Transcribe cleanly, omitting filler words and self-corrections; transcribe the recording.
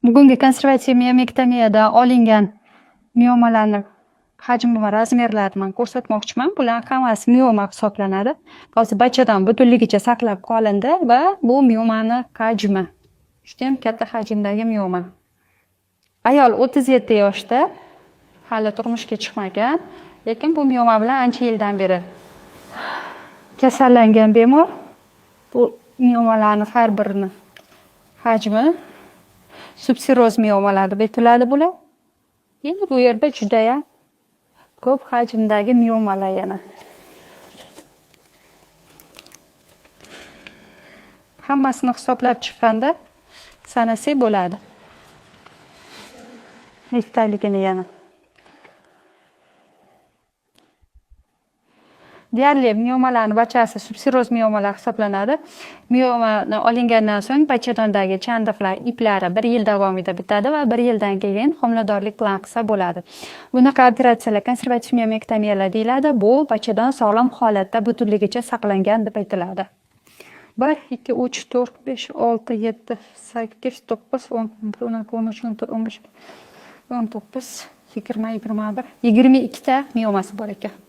Bugungi konservativ miyomektomiyadan olingan miomalarni hajmi va razmerlarini ko'rsatmoqchiman. Bular hammasi mioma hisoblanadi. Hozir bachadan butunligicha saqlab qolindi va bu miomani hajmi. Judayam katta hajmdagi mioma. Ayol 37 yoshda, hali turmushga chiqmagan, lekin bu mioma bilan ancha yildan beri kasallangan bemor. Bu miomalarning har birini hajmi subsiroz miomalar deb aytiladi bular. Endi bu yerda judayam ko'p hajmdagi miomalar yana. Hammasini hisoblab chiqqanda sanasak bo'ladi. Nechtaligini yana. Deyarli miomalarning barchasi subsiroz miomalar hisoblanadi. Miomani olingandan so'ng bachadondagi chandiqlar iplari 1 yil davomida bitadi va 1 yildan keyin homiladorlik bilan qilsa bo'ladi. Bunaqa operatsiyalar konservativ miyomektomiyalar deyiladi. Bu bachadon sog'lom holatda butunligicha saqlangan deb aytiladi. 1, 2, 3, 4, 5, 6, 7, 8, 9, 10, 11, 12, 13, 14, 15, 20, 21, 22 ta miomasi bor ekan.